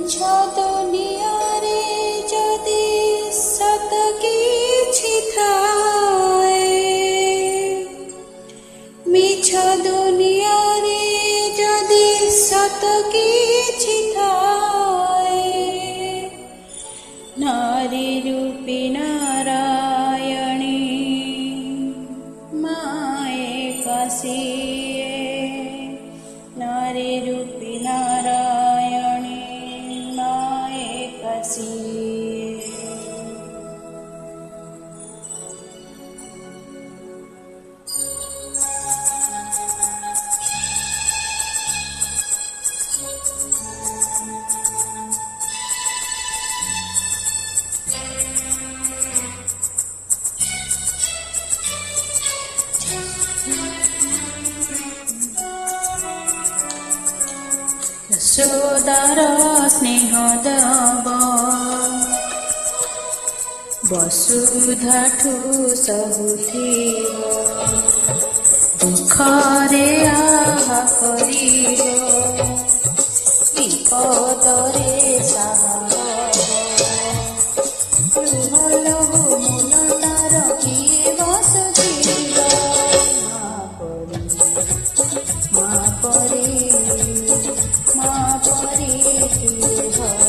মিছ দুনিয়ারে যদি সত কিছু থায়, মিছ দুনিয়ারে যদি সত কিছু থায়, নারী রূপী নারায়ণী মায়ে কাশিয়ে, নারী রূপী নারায়ণী মায়ে কাশিয়ে। ଯଶୋଦାର ସ୍ନେହ ଦବ, ବସୁଧାଠୁ ସବୁଥିବ, ଦୁଃଖରେ ଆହା କରିବ, ବିପଦରେ ସାହା ହବ। ଲୁହ ଲହୁ ମୂଳ ତାର କିଏ ବସୁଥିବ, ମା ପରି ମା ପରି କିଏ ହବ,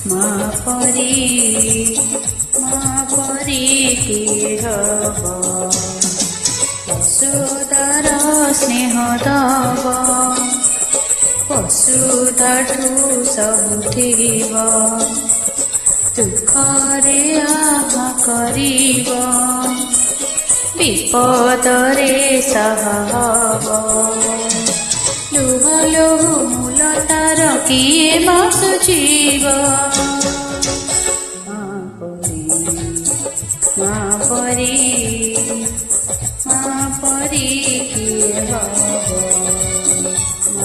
ମା ପରି କିଏ ହବ। ଯଶୋଦାର ସ୍ନେହ ଦବ, ବସୁଧାଠୁ ସବୁଥିବ, ଦୁଃଖରେ ଆହା କରିବ, ବିପଦରେ ସାହା ହବ। ଲୁହ ଲହୁ ମୂଳ ତାର କିଏ ବସୁଥିବ, ମା ପରି କିଏ ହବ, ମା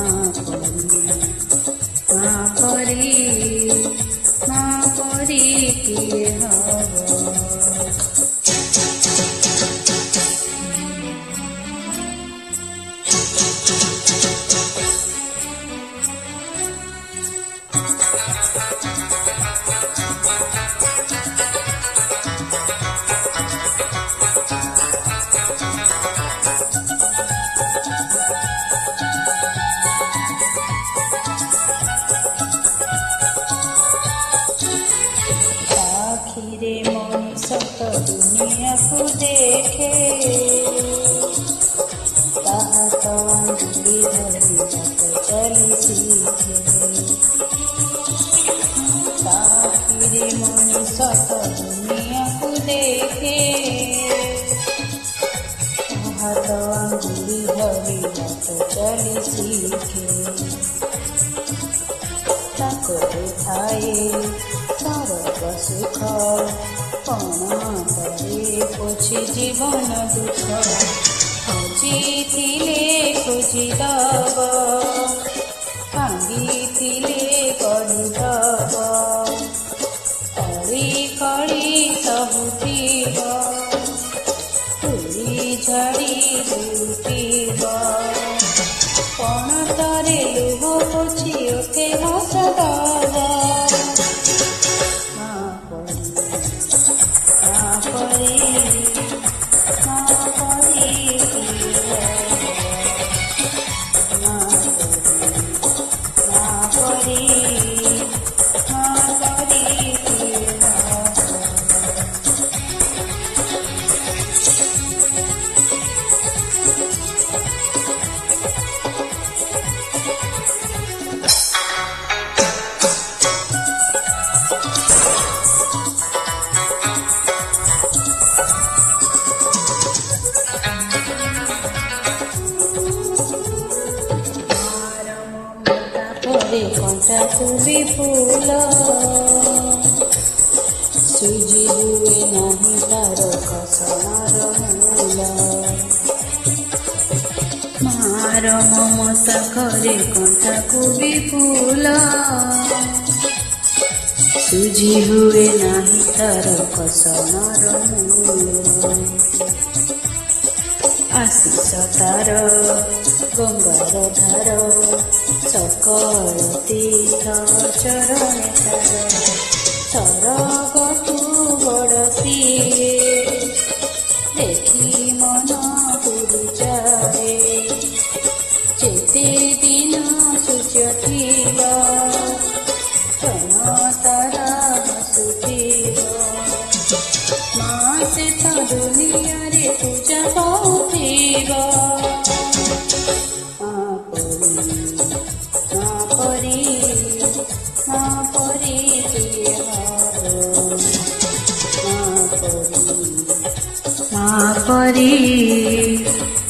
ପରି କିଏ ହବ। আখিরে মଣିଷ ତ ଦୁନିଆକୁ ଦେଖେ, ତାହା ତ ଆଙ୍ଗୁଳି ଧରି ବାଟ ଚାଲି ଶିଖେ। ଆଖିରେ ମଣିଷ ତ ଦୁନିଆକୁ ଦେଖେ, ତାହା ତ ଆଙ୍ଗୁଳି ଧରି ବାଟ ଚାଲି ଶିଖେ। ତାକରେ ଥାଏ ସରଗ ସୁଖ, ପଣତରେ ପୋଛି ଜୀବନ ଦୁଃଖ। ଖୋଜିଥିଲେ ଖୋଜିଦବ, ଭାଙ୍ଗିଥିଲେ ଗଢ଼ିଦବ, କଳି କଳି ସବୁ ଥିବ, ତୁଳି ଝାଡ଼ି ଦେଉଥିବ। ପଣତରେ ଲୁହ ପୋଛି ଉଠେ ହସ ଦବ, ମା ପରି କଣ୍ଟାକୁ ବି ଫୁଲ, ସୁଜି ହୁଏ ନାହିଁ ତାର କଷଣର ମୂଲ। ମାର ମମତା କରେ କଣ୍ଟାକୁ ବି ଫୁଲ, ସୁଜି ହୁଏ ନାହିଁ ତାର କଷଣର ମୂଳ। ଆଶିଷ ତାର ଗଙ୍ଗାର ଧାର ସକଳ ତୀର୍ଥ ଚରଣେ ତାର ସରଗଠୁ ବଡ଼ ସିଏ ଦେଖି ମନ ପୁରି ଯାଏ ଯେତେ ଦିନ ସୂର୍ଯ୍ୟ ଥିବ ଚନ ତାରା ହସୁଥିବ ମାସେ ତ ଦୁନିଆରେ ପୂଜା ପାଉଥିବ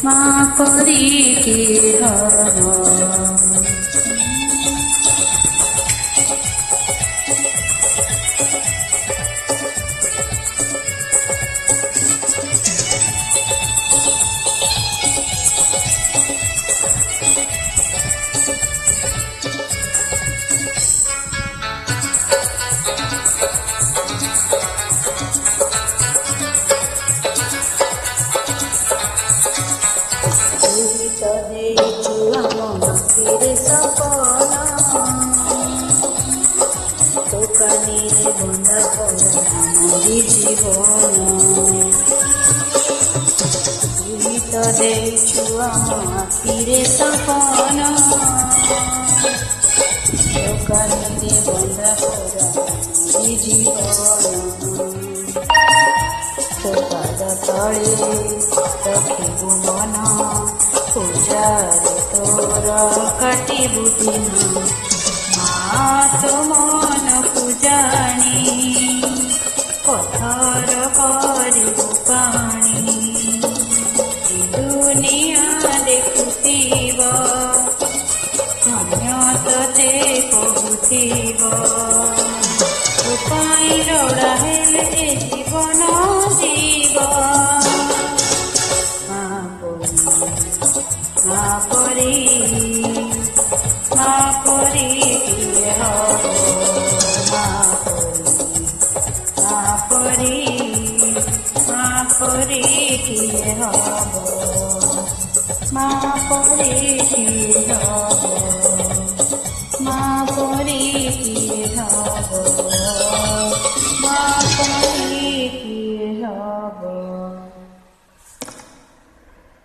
ମା ପରି କିଏ ହବ ଦେଇଛୁ ଆମ ଆଖିରେ ସପନ ଦୋକାନୀରେ ବନ୍ଧା କଲା ଆମରି ଜୀବନ ଗୀତ ଦେଇଛୁ ଆମ ଆଖିରେ ସପନ ଦୋକାନୀରେ ବନ୍ଧା କଲା ଆମରି ଜୀବନ ତୋ ପାଦ ତଳେ ରଖିବୁ ମନ ପୂଜାରେ ତୋର କାଟିବୁ ଦିନ ମା ତୋ ମନକୁ ଜାଣି ପଥର କରିବୁ ପାଣି ଦୁନିଆ ଦେଖୁଥିବ ଧନ୍ୟ ତତେ କହୁଥିବ ତୋ ପାଇଁ ଲୋଡ଼ା ହେଲେ ଏ ଜୀବନ ଯିବ ମା ପରି କିଏ ହବ ମା ପରି କିଏ ହବ ମା ପରି କିଏ ହବ ମା ପରି କିଏ ହବ।